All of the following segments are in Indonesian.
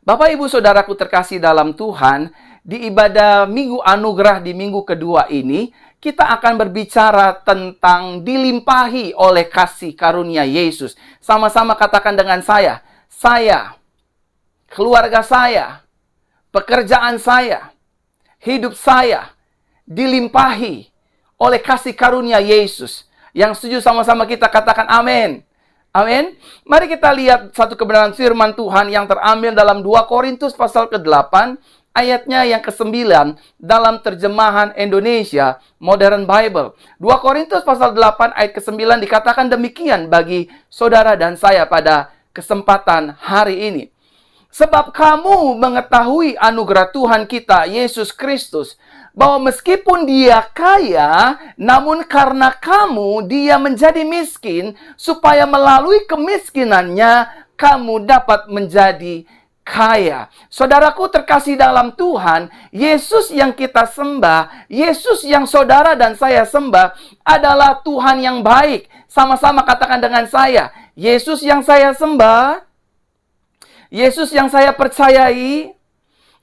Bapak, Ibu, Saudaraku terkasih dalam Tuhan, di ibadah Minggu Anugerah di minggu kedua ini, kita akan berbicara tentang dilimpahi oleh kasih karunia Yesus. Sama-sama katakan dengan saya, keluarga saya, pekerjaan saya, hidup saya, dilimpahi oleh kasih karunia Yesus. Yang setuju sama-sama kita katakan amin. Amin. Mari kita lihat satu kebenaran firman Tuhan yang terambil dalam 2 Korintus pasal ke-8, ayatnya yang ke-9 dalam terjemahan Indonesia Modern Bible. 2 Korintus pasal 8 ayat ke-9 dikatakan demikian bagi saudara dan saya pada kesempatan hari ini. Sebab kamu mengetahui anugerah Tuhan kita Yesus Kristus, bahwa meskipun dia kaya, namun karena kamu dia menjadi miskin, supaya melalui kemiskinannya kamu dapat menjadi kaya. Saudaraku terkasih dalam Tuhan, Yesus yang kita sembah, Yesus yang saudara dan saya sembah adalah Tuhan yang baik. Sama-sama katakan dengan saya, Yesus yang saya sembah, Yesus yang saya percayai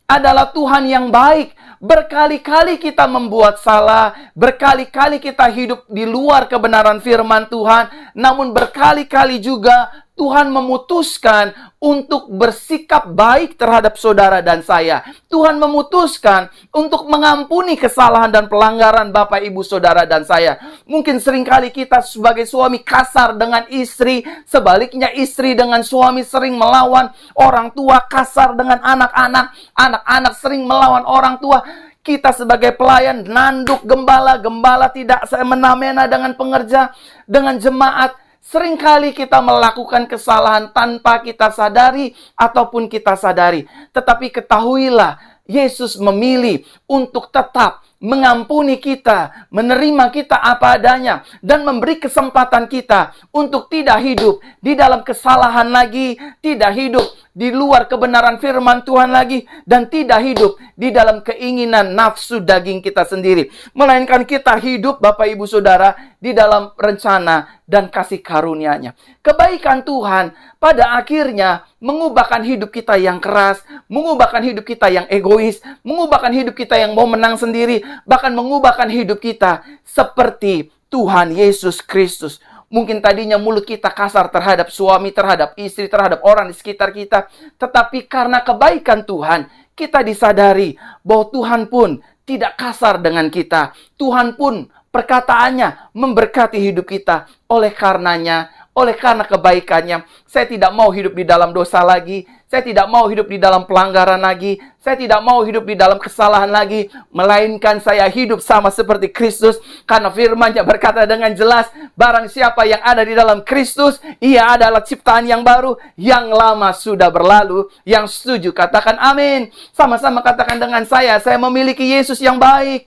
adalah Tuhan yang baik. Berkali-kali kita membuat salah, berkali-kali kita hidup di luar kebenaran firman Tuhan, namun berkali-kali juga Tuhan memutuskan untuk bersikap baik terhadap saudara dan saya. Tuhan memutuskan untuk mengampuni kesalahan dan pelanggaran Bapak, Ibu, Saudara, dan saya. Mungkin seringkali kita sebagai suami kasar dengan istri, sebaliknya istri dengan suami sering melawan orang tua, kasar dengan anak-anak, anak-anak sering melawan orang tua. Kita sebagai pelayan, nanduk gembala, gembala tidak semena-mena dengan pengerja, dengan jemaat. Seringkali kita melakukan kesalahan tanpa kita sadari ataupun kita sadari. Tetapi ketahuilah, Yesus memilih untuk tetap mengampuni kita, menerima kita apa adanya, dan memberi kesempatan kita untuk tidak hidup di dalam kesalahan lagi, tidak hidup di luar kebenaran firman Tuhan lagi, dan tidak hidup di dalam keinginan nafsu daging kita sendiri. Melainkan kita hidup, Bapak, Ibu, Saudara, di dalam rencana dan kasih karunia-Nya. Kebaikan Tuhan pada akhirnya mengubahkan hidup kita yang keras, mengubahkan hidup kita yang egois, mengubahkan hidup kita yang mau menang sendiri, bahkan mengubahkan hidup kita seperti Tuhan Yesus Kristus. Mungkin tadinya mulut kita kasar terhadap suami, terhadap istri, terhadap orang di sekitar kita. Tetapi karena kebaikan Tuhan, kita disadari bahwa Tuhan pun tidak kasar dengan kita. Tuhan pun perkataannya memberkati hidup kita. Oleh karena kebaikannya, saya tidak mau hidup di dalam dosa lagi. Saya tidak mau hidup di dalam pelanggaran lagi. Saya tidak mau hidup di dalam kesalahan lagi. Melainkan saya hidup sama seperti Kristus. Karena firman-Nya berkata dengan jelas, barang siapa yang ada di dalam Kristus, ia adalah ciptaan yang baru. Yang lama sudah berlalu. Yang setuju katakan amin. Sama-sama katakan dengan saya memiliki Yesus yang baik.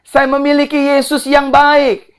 Saya memiliki Yesus yang baik.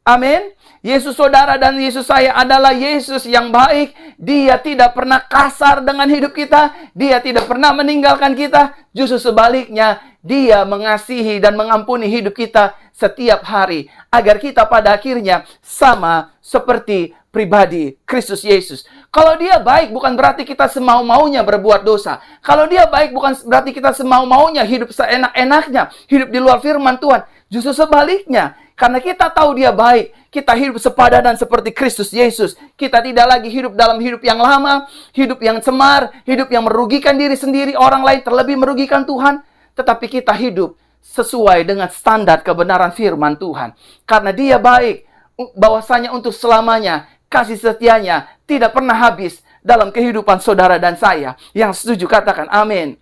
Amin. Yesus saudara dan Yesus saya adalah Yesus yang baik. Dia tidak pernah kasar dengan hidup kita. Dia tidak pernah meninggalkan kita. Justru sebaliknya, Dia mengasihi dan mengampuni hidup kita setiap hari. Agar kita pada akhirnya sama seperti pribadi Kristus Yesus. Kalau Dia baik bukan berarti kita semau-maunya berbuat dosa. Kalau Dia baik bukan berarti kita semau-maunya hidup seenak-enaknya. Hidup di luar firman Tuhan. Justru sebaliknya. Karena kita tahu Dia baik, kita hidup sepadanan seperti Kristus Yesus. Kita tidak lagi hidup dalam hidup yang lama, hidup yang cemar, hidup yang merugikan diri sendiri, orang lain, terlebih merugikan Tuhan. Tetapi kita hidup sesuai dengan standar kebenaran firman Tuhan. Karena Dia baik, bahwasanya untuk selamanya, kasih setianya tidak pernah habis dalam kehidupan saudara dan saya. Yang setuju katakan amin.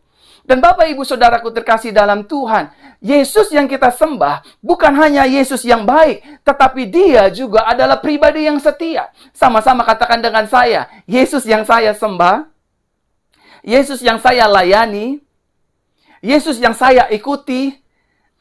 Dan Bapak, Ibu, Saudaraku terkasih dalam Tuhan, Yesus yang kita sembah bukan hanya Yesus yang baik, tetapi Dia juga adalah pribadi yang setia. Sama-sama katakan dengan saya, Yesus yang saya sembah, Yesus yang saya layani, Yesus yang saya ikuti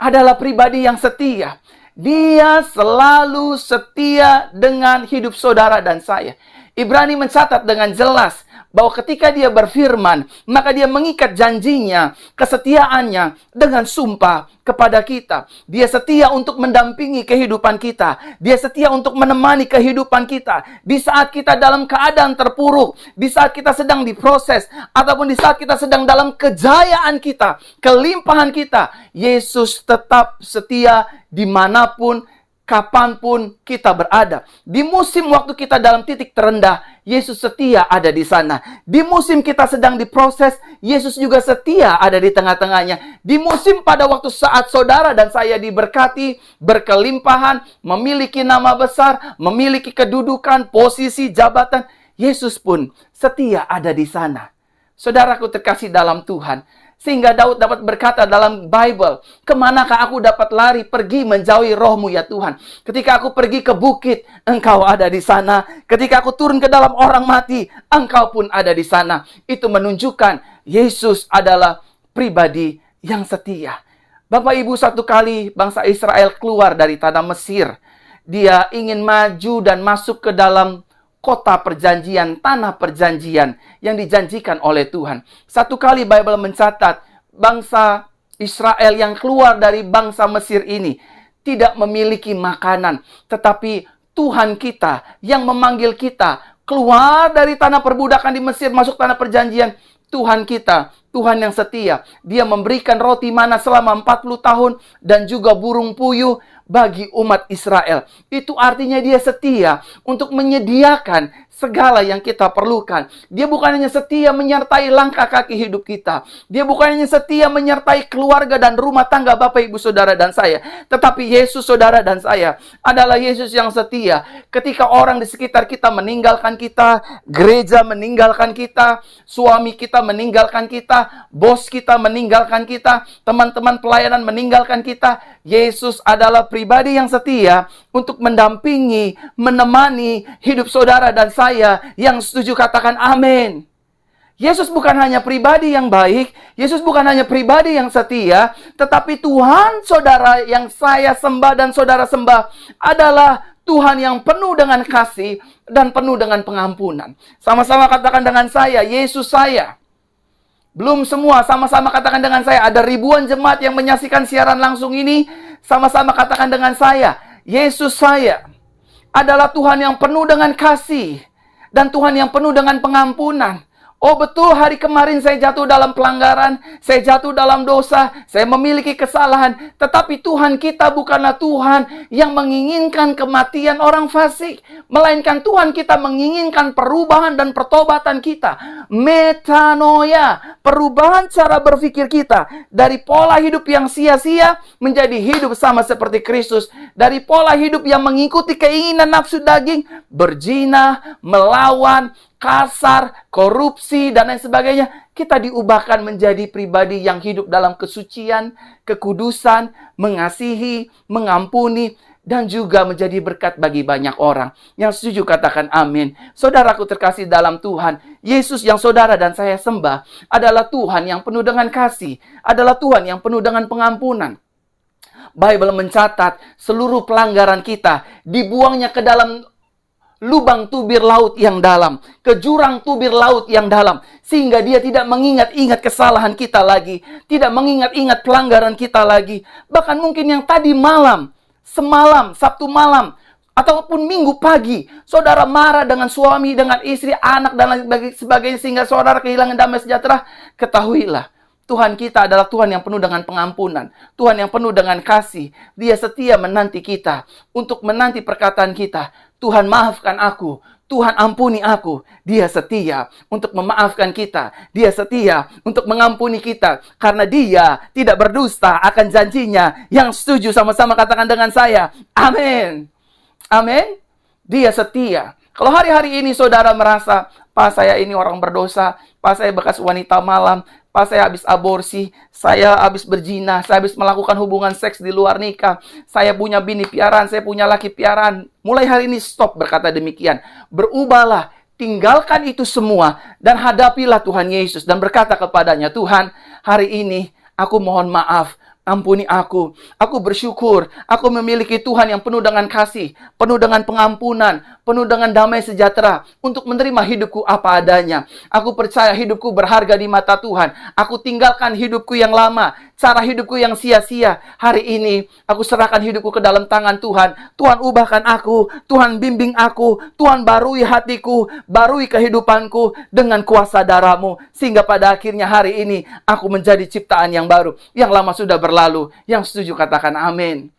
adalah pribadi yang setia. Dia selalu setia dengan hidup saudara dan saya. Ibrani mencatat dengan jelas bahwa ketika dia berfirman, maka dia mengikat janjinya, kesetiaannya dengan sumpah kepada kita. Dia setia untuk mendampingi kehidupan kita. Dia setia untuk menemani kehidupan kita. Di saat kita dalam keadaan terpuruk, di saat kita sedang diproses, ataupun di saat kita sedang dalam kejayaan kita, kelimpahan kita, Yesus tetap setia dimanapun, kapanpun kita berada. Di musim waktu kita dalam titik terendah, Yesus setia ada di sana. Di musim kita sedang diproses, Yesus juga setia ada di tengah-tengahnya. Di musim pada waktu saat saudara dan saya diberkati, berkelimpahan, memiliki nama besar, memiliki kedudukan, posisi, jabatan, Yesus pun setia ada di sana. Saudaraku terkasih dalam Tuhan, sehingga Daud dapat berkata dalam Bible, kemanakah aku dapat lari pergi menjauhi roh-Mu ya Tuhan? Ketika aku pergi ke bukit, Engkau ada di sana. Ketika aku turun ke dalam orang mati, Engkau pun ada di sana. Itu menunjukkan Yesus adalah pribadi yang setia. Bapak Ibu, satu kali bangsa Israel keluar dari tanah Mesir. Dia ingin maju dan masuk ke dalam kota perjanjian, tanah perjanjian yang dijanjikan oleh Tuhan. Satu kali Bible mencatat, bangsa Israel yang keluar dari bangsa Mesir ini tidak memiliki makanan. Tetapi Tuhan kita yang memanggil kita keluar dari tanah perbudakan di Mesir, masuk tanah perjanjian. Tuhan kita, Tuhan yang setia. Dia memberikan roti mana selama 40 tahun dan juga burung puyuh bagi umat Israel. Itu artinya dia setia untuk menyediakan segala yang kita perlukan. Dia bukan hanya setia menyertai langkah kaki hidup kita. Dia bukan hanya setia menyertai keluarga dan rumah tangga Bapak, Ibu, Saudara, dan saya. Tetapi Yesus, saudara dan saya, adalah Yesus yang setia. Ketika orang di sekitar kita meninggalkan kita, gereja meninggalkan kita, suami kita meninggalkan kita, bos kita meninggalkan kita, teman-teman pelayanan meninggalkan kita, Yesus adalah pribadi yang setia untuk mendampingi, menemani hidup saudara dan saya. Yang setuju katakan amin. Yesus bukan hanya pribadi yang baik, Yesus bukan hanya pribadi yang setia, tetapi Tuhan saudara yang saya sembah dan saudara sembah adalah Tuhan yang penuh dengan kasih dan penuh dengan pengampunan. Sama-sama katakan dengan saya, Yesus saya. Belum semua, sama-sama katakan dengan saya. Ada ribuan jemaat yang menyaksikan siaran langsung ini. Sama-sama katakan dengan saya, Yesus saya adalah Tuhan yang penuh dengan kasih dan Tuhan yang penuh dengan pengampunan. Oh betul, hari kemarin saya jatuh dalam pelanggaran, saya jatuh dalam dosa, saya memiliki kesalahan. Tetapi Tuhan kita bukanlah Tuhan yang menginginkan kematian orang fasik, melainkan Tuhan kita menginginkan perubahan dan pertobatan kita. Metanoia, perubahan cara berpikir kita dari pola hidup yang sia-sia menjadi hidup sama seperti Kristus. Dari pola hidup yang mengikuti keinginan nafsu daging, berzina, melawan, kasar, korupsi, dan lain sebagainya, kita diubahkan menjadi pribadi yang hidup dalam kesucian, kekudusan, mengasihi, mengampuni, dan juga menjadi berkat bagi banyak orang. Yang setuju katakan amin. Saudaraku terkasih dalam Tuhan, Yesus yang saudara dan saya sembah adalah Tuhan yang penuh dengan kasih, adalah Tuhan yang penuh dengan pengampunan. Bible mencatat seluruh pelanggaran kita dibuangnya ke dalam lubang tubir laut yang dalam, ke jurang tubir laut yang dalam, sehingga dia tidak mengingat-ingat kesalahan kita lagi, tidak mengingat-ingat pelanggaran kita lagi. Bahkan mungkin yang tadi malam, semalam, Sabtu malam, ataupun Minggu pagi, saudara marah dengan suami, dengan istri, anak, dan lain sebagainya, sehingga saudara kehilangan damai sejahtera, ketahuilah, Tuhan kita adalah Tuhan yang penuh dengan pengampunan, Tuhan yang penuh dengan kasih. Dia setia menanti kita, untuk menanti perkataan kita. Tuhan maafkan aku, Tuhan ampuni aku. Dia setia untuk memaafkan kita. Dia setia untuk mengampuni kita. Karena dia tidak berdusta akan janjinya. Yang setuju sama-sama katakan dengan saya, amin. Amin. Dia setia. Kalau hari-hari ini saudara merasa, Pak saya ini orang berdosa, Pak saya bekas wanita malam, Pak saya habis aborsi, saya habis berzina, saya habis melakukan hubungan seks di luar nikah, saya punya bini piaraan, saya punya laki piaraan. Mulai hari ini stop berkata demikian. Berubahlah, tinggalkan itu semua dan hadapilah Tuhan Yesus dan berkata kepadanya, Tuhan, hari ini aku mohon maaf. Ampuni aku bersyukur, aku memiliki Tuhan yang penuh dengan kasih, penuh dengan pengampunan, penuh dengan damai sejahtera untuk menerima hidupku apa adanya. Aku percaya hidupku berharga di mata Tuhan. Aku tinggalkan hidupku yang lama, cara hidupku yang sia-sia. Hari ini aku serahkan hidupku ke dalam tangan Tuhan. Tuhan ubahkan aku, Tuhan bimbing aku, Tuhan barui hatiku, barui kehidupanku dengan kuasa darah-Mu. Sehingga pada akhirnya hari ini aku menjadi ciptaan yang baru. Yang lama sudah berlalu. Yang setuju katakan amin.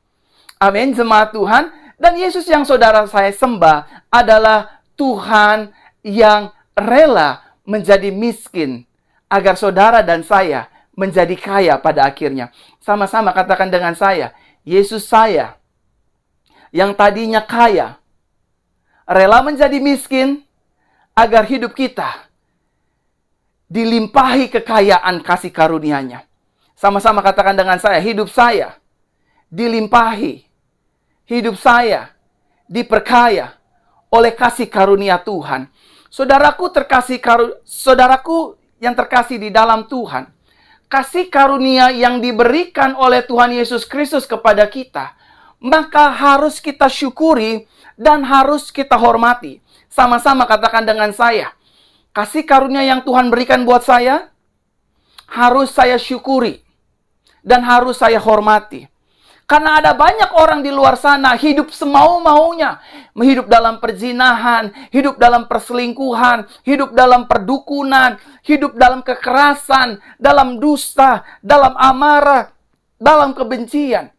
Amin, jemaat Tuhan. Dan Yesus yang saudara saya sembah adalah Tuhan yang rela menjadi miskin agar saudara dan saya menjadi kaya pada akhirnya. Sama-sama katakan dengan saya, Yesus saya yang tadinya kaya rela menjadi miskin agar hidup kita dilimpahi kekayaan kasih karunia-Nya. Sama-sama katakan dengan saya, hidup saya dilimpahi, hidup saya diperkaya oleh kasih karunia Tuhan. Saudaraku yang terkasih di dalam Tuhan, kasih karunia yang diberikan oleh Tuhan Yesus Kristus kepada kita, maka harus kita syukuri dan harus kita hormati. Sama-sama katakan dengan saya, kasih karunia yang Tuhan berikan buat saya harus saya syukuri dan harus saya hormati. Karena ada banyak orang di luar sana hidup semau-maunya. Hidup dalam perzinahan, hidup dalam perselingkuhan, hidup dalam perdukunan, hidup dalam kekerasan, dalam dusta, dalam amarah, dalam kebencian.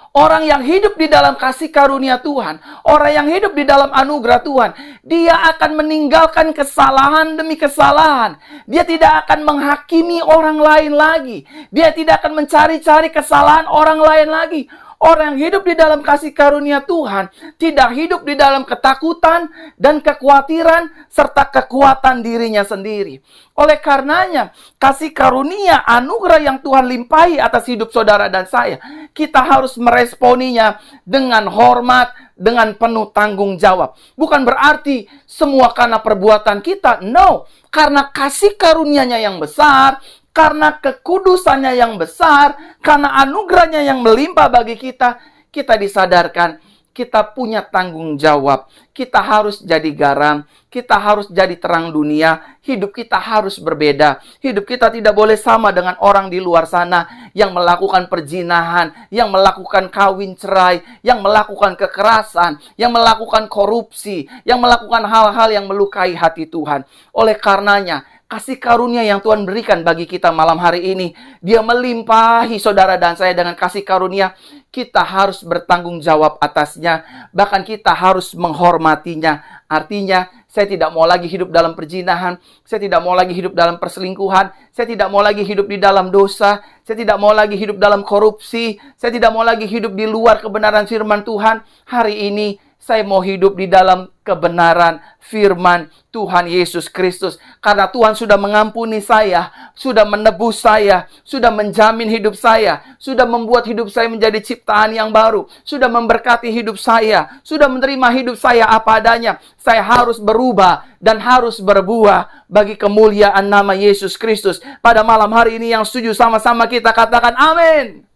Orang yang hidup di dalam kasih karunia Tuhan, orang yang hidup di dalam anugerah Tuhan, dia akan meninggalkan kesalahan demi kesalahan. Dia tidak akan menghakimi orang lain lagi. Dia tidak akan mencari-cari kesalahan orang lain lagi. Orang yang hidup di dalam kasih karunia Tuhan tidak hidup di dalam ketakutan dan kekhawatiran serta kekuatan dirinya sendiri. Oleh karenanya, kasih karunia anugerah yang Tuhan limpahi atas hidup saudara dan saya, kita harus meresponinya dengan hormat, dengan penuh tanggung jawab. Bukan berarti semua karena perbuatan kita, no. Karena kasih karunia-Nya yang besar, karena kekudusannya yang besar, karena anugerahnya yang melimpah bagi kita, kita disadarkan, kita punya tanggung jawab. Kita harus jadi garam, kita harus jadi terang dunia, hidup kita harus berbeda. Hidup kita tidak boleh sama dengan orang di luar sana yang melakukan perzinahan, yang melakukan kawin cerai, yang melakukan kekerasan, yang melakukan korupsi, yang melakukan hal-hal yang melukai hati Tuhan. Oleh karenanya, kasih karunia yang Tuhan berikan bagi kita malam hari ini, Dia melimpahi saudara dan saya dengan kasih karunia. Kita harus bertanggung jawab atasnya. Bahkan kita harus menghormatinya. Artinya, saya tidak mau lagi hidup dalam perzinahan. Saya tidak mau lagi hidup dalam perselingkuhan. Saya tidak mau lagi hidup di dalam dosa. Saya tidak mau lagi hidup dalam korupsi. Saya tidak mau lagi hidup di luar kebenaran firman Tuhan. Hari ini, saya mau hidup di dalam kebenaran firman Tuhan Yesus Kristus. Karena Tuhan sudah mengampuni saya, sudah menebus saya, sudah menjamin hidup saya, sudah membuat hidup saya menjadi ciptaan yang baru, sudah memberkati hidup saya, sudah menerima hidup saya apa adanya. Saya harus berubah dan harus berbuah bagi kemuliaan nama Yesus Kristus. Pada malam hari ini yang setuju sama-sama kita katakan amin.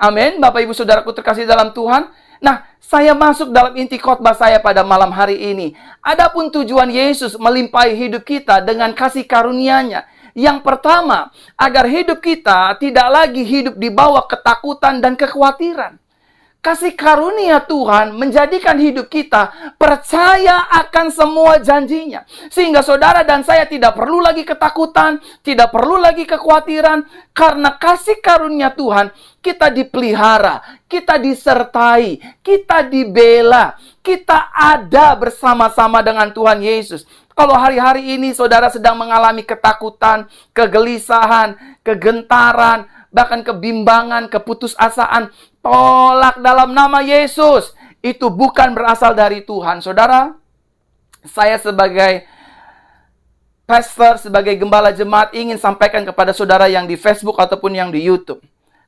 Amin, Bapak Ibu Saudaraku terkasih dalam Tuhan. Nah, saya masuk dalam inti khotbah saya pada malam hari ini. Adapun tujuan Yesus melimpahi hidup kita dengan kasih karunia-Nya. Yang pertama, agar hidup kita tidak lagi hidup di bawah ketakutan dan kekhawatiran. Kasih karunia Tuhan menjadikan hidup kita percaya akan semua janjinya. Sehingga saudara dan saya tidak perlu lagi ketakutan, tidak perlu lagi kekhawatiran. Karena kasih karunia Tuhan, kita dipelihara, kita disertai, kita dibela, kita ada bersama-sama dengan Tuhan Yesus. Kalau hari-hari ini saudara sedang mengalami ketakutan, kegelisahan, kegentaran, bahkan kebimbangan, keputusasaan, tolak dalam nama Yesus. Itu bukan berasal dari Tuhan. Saudara, saya sebagai pastor, sebagai gembala jemaat ingin sampaikan kepada saudara yang di Facebook ataupun yang di YouTube.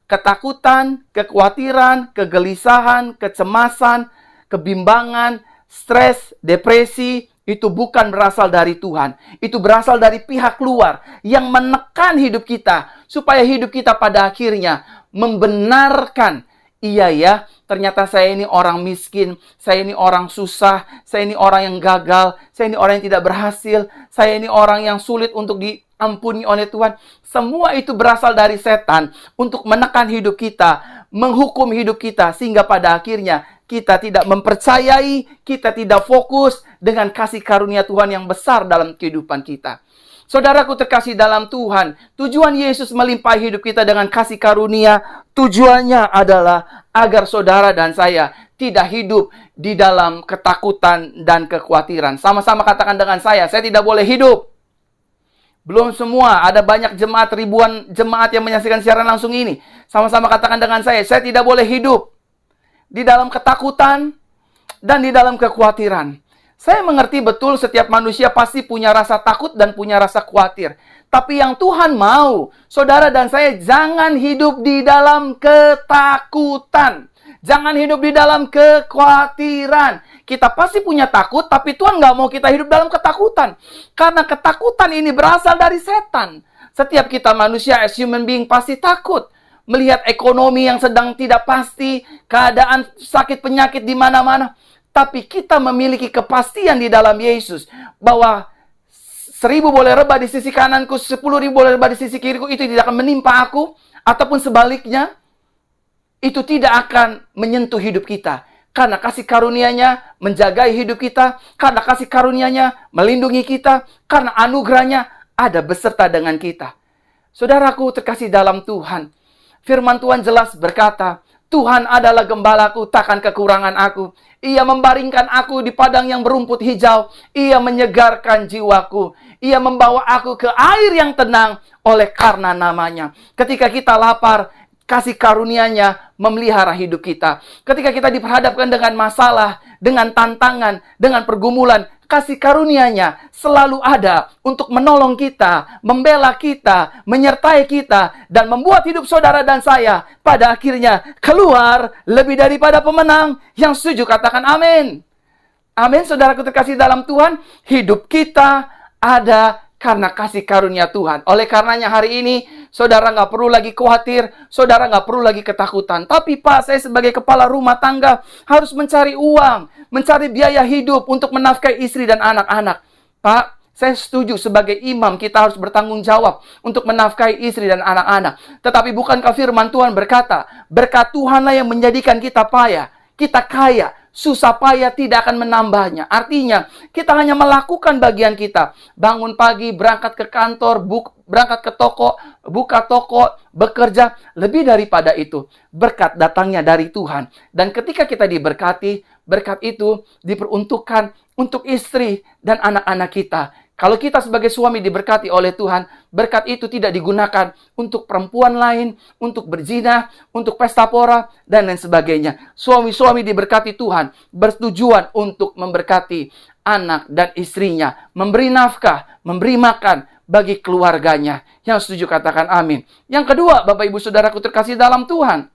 Ketakutan, kekhawatiran, kegelisahan, kecemasan, kebimbangan, stres, depresi, itu bukan berasal dari Tuhan. Itu berasal dari pihak luar yang menekan hidup kita supaya hidup kita pada akhirnya membenarkan iya ya, ternyata saya ini orang miskin, saya ini orang susah, saya ini orang yang gagal, saya ini orang yang tidak berhasil, saya ini orang yang sulit untuk diampuni oleh Tuhan. Semua itu berasal dari setan untuk menekan hidup kita, menghukum hidup kita, sehingga pada akhirnya kita tidak mempercayai, kita tidak fokus dengan kasih karunia Tuhan yang besar dalam kehidupan kita. Saudaraku terkasih dalam Tuhan, tujuan Yesus melimpahi hidup kita dengan kasih karunia, tujuannya adalah agar saudara dan saya tidak hidup di dalam ketakutan dan kekhawatiran. Sama-sama katakan dengan saya tidak boleh hidup. Belum semua, ada banyak jemaat, ribuan jemaat yang menyaksikan siaran langsung ini. Sama-sama katakan dengan saya tidak boleh hidup di dalam ketakutan dan di dalam kekhawatiran. Saya mengerti betul setiap manusia pasti punya rasa takut dan punya rasa khawatir. Tapi yang Tuhan mau, saudara dan saya jangan hidup di dalam ketakutan. Jangan hidup di dalam kekhawatiran. Kita pasti punya takut, tapi Tuhan nggak mau kita hidup dalam ketakutan. Karena ketakutan ini berasal dari setan. Setiap kita manusia as human being pasti takut. Melihat ekonomi yang sedang tidak pasti, keadaan sakit penyakit di mana-mana. Tapi kita memiliki kepastian di dalam Yesus bahwa 1.000 boleh rebah di sisi kananku, 10.000 boleh rebah di sisi kiriku, itu tidak akan menimpa aku. Ataupun sebaliknya, itu tidak akan menyentuh hidup kita. Karena kasih karunia-Nya menjagai hidup kita, karena kasih karunia-Nya melindungi kita, karena anugerah-Nya ada beserta dengan kita. Saudaraku terkasih dalam Tuhan, firman Tuhan jelas berkata, Tuhan adalah gembalaku, takkan kekurangan aku. Ia membaringkan aku di padang yang berumput hijau. Ia menyegarkan jiwaku. Ia membawa aku ke air yang tenang oleh karena namanya. Ketika kita lapar, kasih karunia-Nya memelihara hidup kita. Ketika kita diperhadapkan dengan masalah, dengan tantangan, dengan pergumulan, kasih karunia-Nya selalu ada untuk menolong kita, membela kita, menyertai kita, dan membuat hidup saudara dan saya pada akhirnya keluar lebih daripada pemenang. Yang setuju katakan amin. Amin, saudaraku terkasih dalam Tuhan. Hidup kita ada karena kasih karunia Tuhan. Oleh karenanya hari ini, saudara nggak perlu lagi khawatir, saudara nggak perlu lagi ketakutan. Tapi Pak, saya sebagai kepala rumah tangga harus mencari uang, mencari biaya hidup untuk menafkahi istri dan anak-anak. Pak, saya setuju sebagai imam kita harus bertanggung jawab untuk menafkahi istri dan anak-anak. Tetapi bukankah firman Tuhan berkata, berkat Tuhanlah yang menjadikan kita kaya, susah payah tidak akan menambahnya. Artinya, kita hanya melakukan bagian kita. Bangun pagi, berangkat ke kantor, berangkat ke toko, buka toko, bekerja. Lebih daripada itu, berkat datangnya dari Tuhan. Dan ketika kita diberkati, berkat itu diperuntukkan untuk istri dan anak-anak kita. Kalau kita sebagai suami diberkati oleh Tuhan, berkat itu tidak digunakan untuk perempuan lain, untuk berzina, untuk pesta pora, dan lain sebagainya. Suami-suami diberkati Tuhan, bertujuan untuk memberkati anak dan istrinya, memberi nafkah, memberi makan bagi keluarganya. Yang setuju katakan amin. Yang kedua, Bapak Ibu Saudaraku terkasih dalam Tuhan,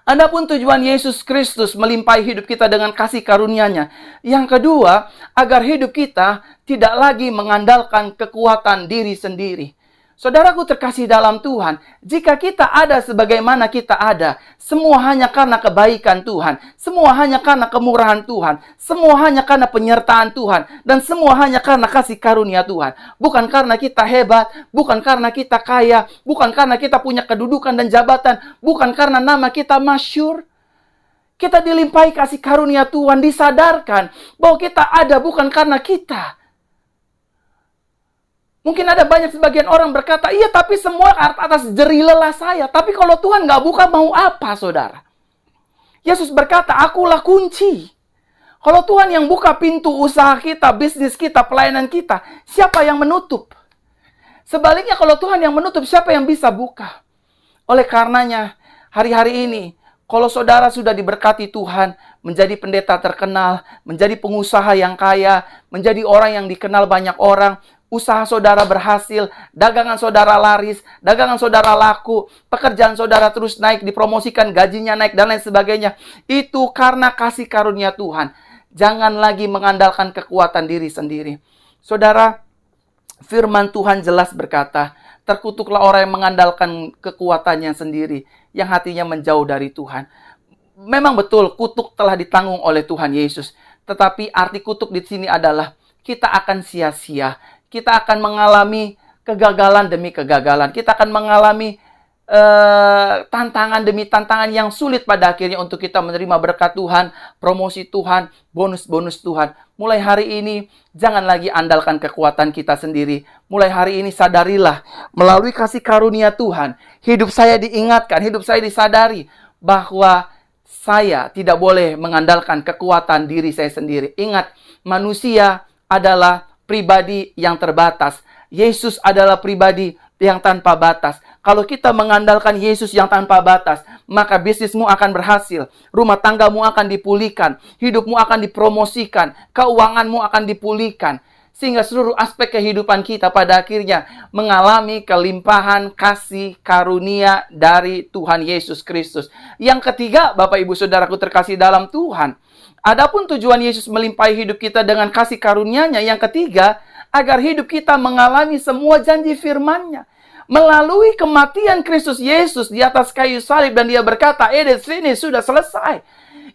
adapun tujuan Yesus Kristus melimpahi hidup kita dengan kasih karunia-Nya. Yang kedua, agar hidup kita tidak lagi mengandalkan kekuatan diri sendiri. Saudaraku terkasih dalam Tuhan, jika kita ada sebagaimana kita ada, semua hanya karena kebaikan Tuhan, semua hanya karena kemurahan Tuhan, semua hanya karena penyertaan Tuhan, dan semua hanya karena kasih karunia Tuhan. Bukan karena kita hebat, bukan karena kita kaya, bukan karena kita punya kedudukan dan jabatan, bukan karena nama kita masyhur. Kita dilimpahi kasih karunia Tuhan, disadarkan bahwa kita ada bukan karena kita. Mungkin ada banyak sebagian orang berkata, iya tapi semua atas jerih lelah saya. Tapi kalau Tuhan nggak buka, mau apa saudara? Yesus berkata, akulah kunci. Kalau Tuhan yang buka pintu usaha kita, bisnis kita, pelayanan kita, siapa yang menutup? Sebaliknya kalau Tuhan yang menutup, siapa yang bisa buka? Oleh karenanya, hari-hari ini, kalau saudara sudah diberkati Tuhan, menjadi pendeta terkenal, menjadi pengusaha yang kaya, menjadi orang yang dikenal banyak orang, usaha saudara berhasil, dagangan saudara laris, dagangan saudara laku, pekerjaan saudara terus naik, dipromosikan, gajinya naik, dan lain sebagainya. Itu karena kasih karunia Tuhan. Jangan lagi mengandalkan kekuatan diri sendiri. Saudara, firman Tuhan jelas berkata, Terkutuklah orang yang mengandalkan kekuatannya sendiri, yang hatinya menjauh dari Tuhan. Memang betul, kutuk telah ditanggung oleh Tuhan Yesus. Tetapi arti kutuk di sini adalah kita akan sia-sia. Kita akan mengalami kegagalan demi kegagalan. Kita akan mengalami tantangan demi tantangan yang sulit pada akhirnya untuk kita menerima berkat Tuhan, promosi Tuhan, bonus-bonus Tuhan. Mulai hari ini, jangan lagi andalkan kekuatan kita sendiri. Mulai hari ini sadarilah, melalui kasih karunia Tuhan, hidup saya diingatkan, hidup saya disadari bahwa saya tidak boleh mengandalkan kekuatan diri saya sendiri. Ingat, manusia adalah pribadi yang terbatas. Yesus adalah pribadi yang tanpa batas. Kalau kita mengandalkan Yesus yang tanpa batas, maka bisnismu akan berhasil, rumah tanggamu akan dipulihkan, hidupmu akan dipromosikan, keuanganmu akan dipulihkan, sehingga seluruh aspek kehidupan kita pada akhirnya mengalami kelimpahan kasih karunia dari Tuhan Yesus Kristus. Yang ketiga, Bapak Ibu Saudaraku terkasih dalam Tuhan, adapun tujuan Yesus melimpahi hidup kita dengan kasih karunia-Nya, yang ketiga, agar hidup kita mengalami semua janji firman-Nya. Melalui kematian Kristus Yesus di atas kayu salib, dan Dia berkata, ini sudah selesai.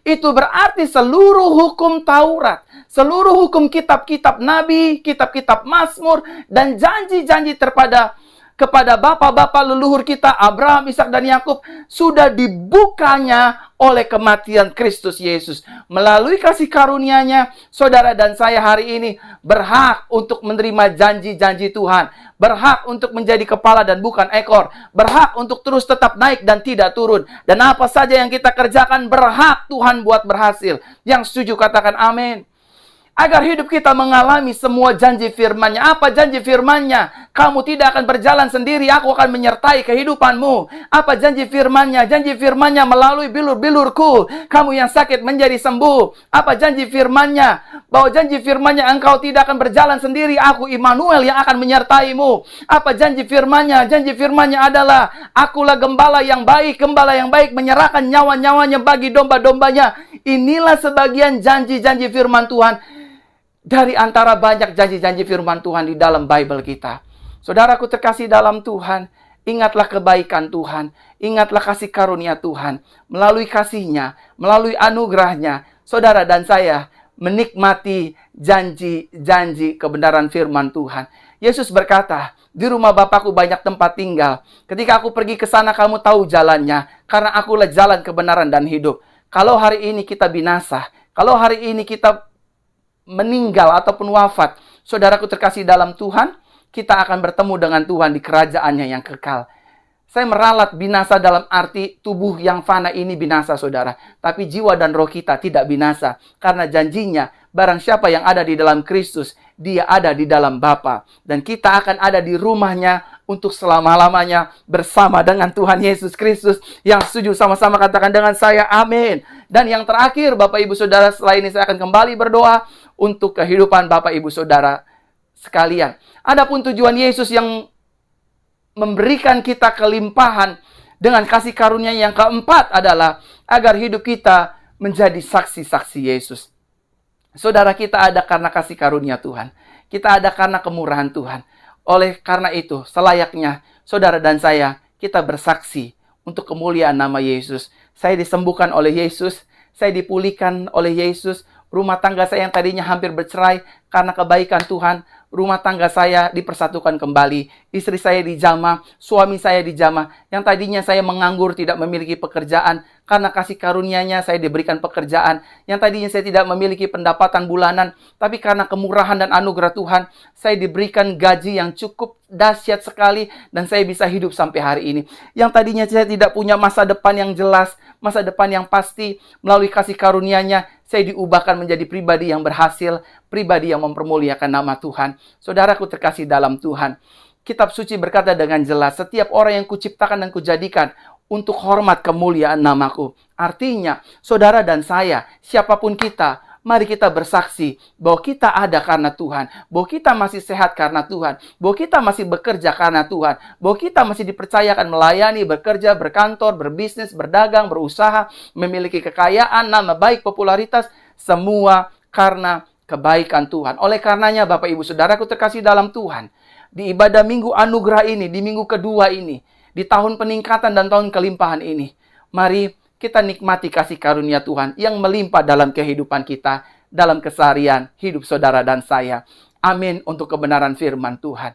Itu berarti seluruh hukum Taurat, seluruh hukum kitab-kitab Nabi, kitab-kitab Mazmur, dan janji-janji kepada bapak-bapak leluhur kita, Abraham, Ishak, dan Yakub, sudah dibukanya oleh kematian Kristus Yesus. Melalui kasih karunia-Nya, saudara dan saya hari ini berhak untuk menerima janji-janji Tuhan. Berhak untuk menjadi kepala dan bukan ekor. Berhak untuk terus tetap naik dan tidak turun. Dan apa saja yang kita kerjakan, berhak Tuhan buat berhasil. Yang setuju katakan amin. Agar hidup kita mengalami semua janji firman-Nya. Apa janji firman-Nya? Kamu tidak akan berjalan sendiri, aku akan menyertai kehidupanmu. Apa janji firman-Nya? Janji firman-Nya melalui bilur-bilurku, kamu yang sakit menjadi sembuh. Apa janji firman-Nya? Bahwa janji firman-Nya, engkau tidak akan berjalan sendiri, aku Immanuel yang akan menyertaimu. Apa janji firman-Nya? Janji firman-Nya adalah, akulah gembala yang baik menyerahkan nyawa-nyawanya bagi domba-dombanya. Inilah sebagian janji-janji firman Tuhan. Dari antara banyak janji-janji firman Tuhan di dalam Bible kita. Saudaraku terkasih dalam Tuhan, ingatlah kebaikan Tuhan, ingatlah kasih karunia Tuhan. Melalui kasih-Nya, melalui anugerah-Nya, saudara dan saya menikmati janji-janji kebenaran firman Tuhan. Yesus berkata, di rumah Bapakku banyak tempat tinggal. Ketika aku pergi ke sana, kamu tahu jalannya, karena akulah jalan kebenaran dan hidup. Kalau hari ini kita binasa, kalau hari ini kita meninggal ataupun wafat, saudaraku terkasih dalam Tuhan, kita akan bertemu dengan Tuhan di kerajaan-Nya yang kekal. Saya meralat binasa dalam arti tubuh yang fana ini binasa, saudara. Tapi jiwa dan roh kita tidak binasa. Karena janjinya, barang siapa yang ada di dalam Kristus, dia ada di dalam Bapa. Dan kita akan ada di rumah-Nya untuk selama-lamanya bersama dengan Tuhan Yesus Kristus. Yang setuju sama-sama katakan dengan saya, amin. Dan yang terakhir, Bapak Ibu Saudara, setelah ini saya akan kembali berdoa untuk kehidupan Bapak Ibu Saudara sekalian. Adapun tujuan Yesus yang memberikan kita kelimpahan dengan kasih karunia yang keempat adalah agar hidup kita menjadi saksi-saksi Yesus. Saudara, kita ada karena kasih karunia Tuhan. Kita ada karena kemurahan Tuhan. Oleh karena itu, selayaknya saudara dan saya, kita bersaksi untuk kemuliaan nama Yesus. Saya disembuhkan oleh Yesus, saya dipulihkan oleh Yesus. Rumah tangga saya yang tadinya hampir bercerai, karena kebaikan Tuhan, rumah tangga saya dipersatukan kembali. Istri saya dijamah, suami saya dijamah. Yang tadinya saya menganggur, tidak memiliki pekerjaan, karena kasih karunia-Nya saya diberikan pekerjaan. Yang tadinya saya tidak memiliki pendapatan bulanan, tapi karena kemurahan dan anugerah Tuhan, saya diberikan gaji yang cukup dahsyat sekali, dan saya bisa hidup sampai hari ini. Yang tadinya saya tidak punya masa depan yang jelas, masa depan yang pasti, melalui kasih karunia-Nya, saya diubahkan menjadi pribadi yang berhasil, pribadi yang mempermuliakan nama Tuhan. Saudaraku terkasih dalam Tuhan, Kitab Suci berkata dengan jelas, setiap orang yang kuciptakan dan kujadikan untuk hormat kemuliaan namaku. Artinya, saudara dan saya, siapapun kita, mari kita bersaksi bahwa kita ada karena Tuhan, bahwa kita masih sehat karena Tuhan, bahwa kita masih bekerja karena Tuhan, bahwa kita masih dipercayakan melayani, bekerja, berkantor, berbisnis, berdagang, berusaha, memiliki kekayaan, nama baik, popularitas, semua karena kebaikan Tuhan. Oleh karenanya, Bapak Ibu Saudaraku terkasih dalam Tuhan, di ibadah minggu anugerah ini, di minggu kedua ini, di tahun peningkatan dan tahun kelimpahan ini, mari kita nikmati kasih karunia Tuhan yang melimpah dalam kehidupan kita, dalam keseharian hidup saudara dan saya. Amin untuk kebenaran firman Tuhan.